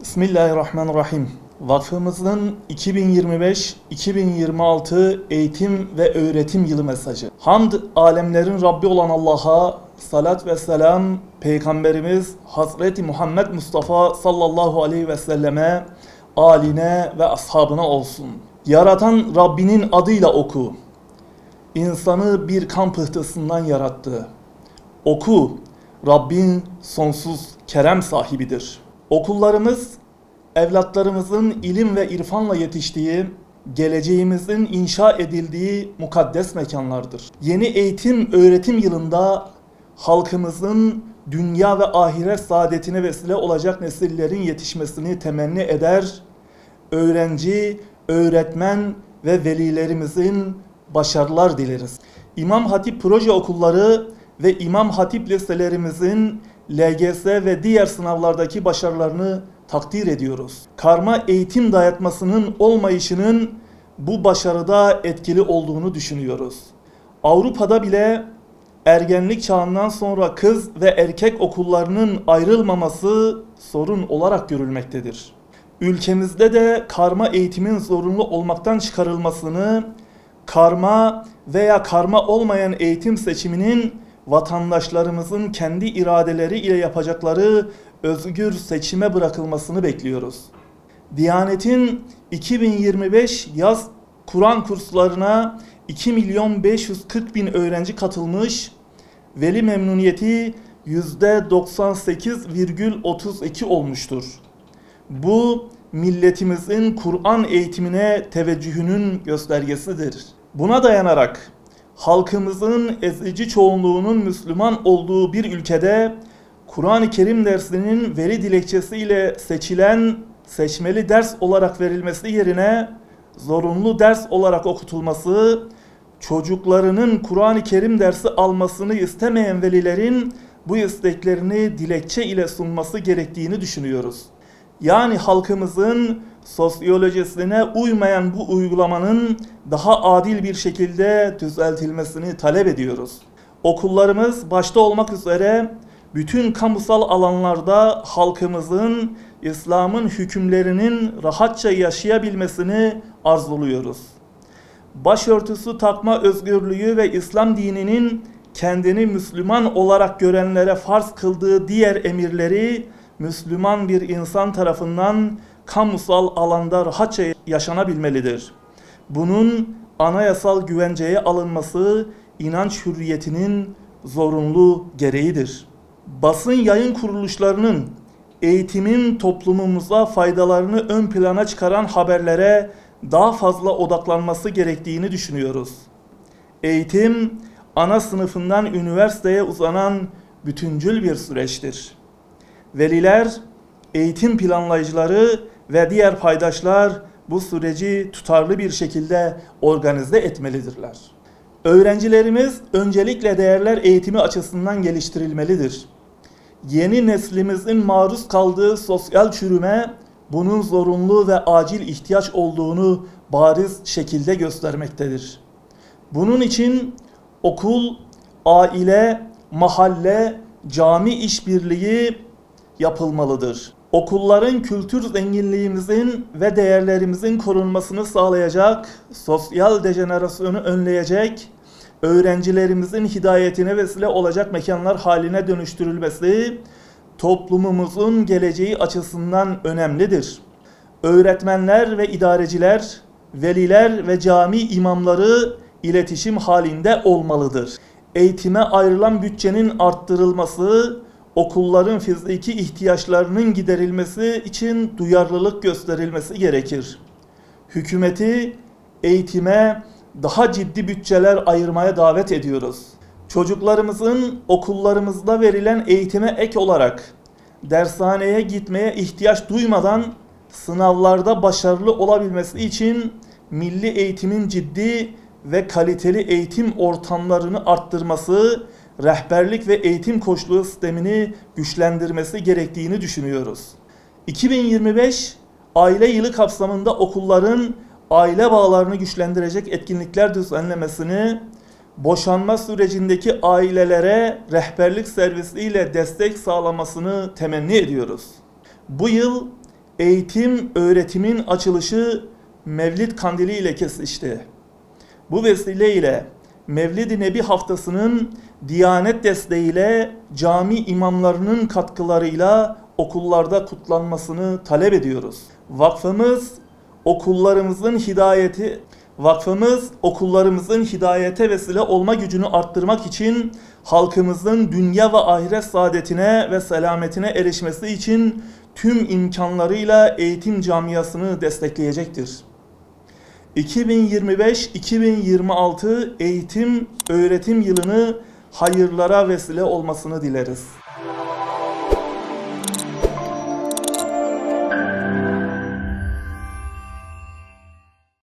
Bismillahirrahmanirrahim. Vakfımızın 2025-2026 eğitim ve öğretim yılı mesajı. Hamd alemlerin Rabbi olan Allah'a, salat ve selam Peygamberimiz Hazreti Muhammed Mustafa sallallahu aleyhi ve selleme, âline ve ashabına olsun. Yaratan Rabbinin adıyla oku. İnsanı bir kan pıhtısından yarattı. Oku, Rabbin sonsuz kerem sahibidir. Okullarımız, evlatlarımızın ilim ve irfanla yetiştiği, geleceğimizin inşa edildiği mukaddes mekanlardır. Yeni eğitim öğretim yılında halkımızın dünya ve ahiret saadetine vesile olacak nesillerin yetişmesini temenni eder, öğrenci, öğretmen ve velilerimizin başarılar dileriz. İmam Hatip proje okulları ve İmam Hatip liselerimizin LGS ve diğer sınavlardaki başarılarını takdir ediyoruz. Karma eğitim dayatmasının olmayışının bu başarıda etkili olduğunu düşünüyoruz. Avrupa'da bile ergenlik çağından sonra kız ve erkek okullarının ayrılmaması sorun olarak görülmektedir. Ülkemizde de karma eğitimin zorunlu olmaktan çıkarılmasını, karma veya karma olmayan eğitim seçiminin vatandaşlarımızın kendi iradeleri ile yapacakları özgür seçime bırakılmasını bekliyoruz. Diyanet'in 2025 yaz Kur'an kurslarına 2.540.000 öğrenci katılmış, veli memnuniyeti %98,32 olmuştur. Bu milletimizin Kur'an eğitimine teveccühünün göstergesidir. Buna dayanarak halkımızın ezici çoğunluğunun Müslüman olduğu bir ülkede Kur'an-ı Kerim dersinin veli dilekçesiyle seçilen seçmeli ders olarak verilmesi yerine zorunlu ders olarak okutulması, çocuklarının Kur'an-ı Kerim dersi almasını istemeyen velilerin bu isteklerini dilekçe ile sunması gerektiğini düşünüyoruz. Yani halkımızın sosyolojisine uymayan bu uygulamanın daha adil bir şekilde düzeltilmesini talep ediyoruz. Okullarımız başta olmak üzere bütün kamusal alanlarda halkımızın İslam'ın hükümlerinin rahatça yaşayabilmesini arzuluyoruz. Başörtüsü takma özgürlüğü ve İslam dininin kendini Müslüman olarak görenlere farz kıldığı diğer emirleri Müslüman bir insan tarafından kamusal alanda rahatça yaşanabilmelidir. Bunun anayasal güvenceye alınması inanç hürriyetinin zorunlu gereğidir. Basın yayın kuruluşlarının eğitimin toplumumuza faydalarını ön plana çıkaran haberlere daha fazla odaklanması gerektiğini düşünüyoruz. Eğitim, ana sınıfından üniversiteye uzanan bütüncül bir süreçtir. Veliler, eğitim planlayıcıları ve diğer paydaşlar bu süreci tutarlı bir şekilde organize etmelidirler. Öğrencilerimiz öncelikle değerler eğitimi açısından geliştirilmelidir. Yeni neslimizin maruz kaldığı sosyal çürüme bunun zorunlu ve acil ihtiyaç olduğunu bariz şekilde göstermektedir. Bunun için okul, aile, mahalle, cami işbirliği yapılmalıdır. Okulların kültür zenginliğimizin ve değerlerimizin korunmasını sağlayacak, sosyal dejenerasyonu önleyecek, öğrencilerimizin hidayetine vesile olacak mekanlar haline dönüştürülmesi toplumumuzun geleceği açısından önemlidir. Öğretmenler ve idareciler, veliler ve cami imamları iletişim halinde olmalıdır. Eğitime ayrılan bütçenin arttırılması, okulların fiziki ihtiyaçlarının giderilmesi için duyarlılık gösterilmesi gerekir. Hükümeti eğitime daha ciddi bütçeler ayırmaya davet ediyoruz. Çocuklarımızın okullarımızda verilen eğitime ek olarak dershaneye gitmeye ihtiyaç duymadan sınavlarda başarılı olabilmesi için milli eğitimin ciddi ve kaliteli eğitim ortamlarını arttırması, rehberlik ve eğitim koçluğu sistemini güçlendirmesi gerektiğini düşünüyoruz. 2025 aile yılı kapsamında okulların aile bağlarını güçlendirecek etkinlikler düzenlemesini, boşanma sürecindeki ailelere rehberlik servisiyle destek sağlamasını temenni ediyoruz. Bu yıl eğitim, öğretimin açılışı Mevlid Kandili ile kesişti. Bu vesileyle Mevlid-i Nebi haftasının Diyanet desteğiyle cami imamlarının katkılarıyla okullarda kutlanmasını talep ediyoruz. Vakfımız okullarımızın hidayete vesile olma gücünü arttırmak için halkımızın dünya ve ahiret saadetine ve selametine erişmesi için tüm imkanlarıyla eğitim camiasını destekleyecektir. 2025-2026 eğitim öğretim yılını hayırlara vesile olmasını dileriz.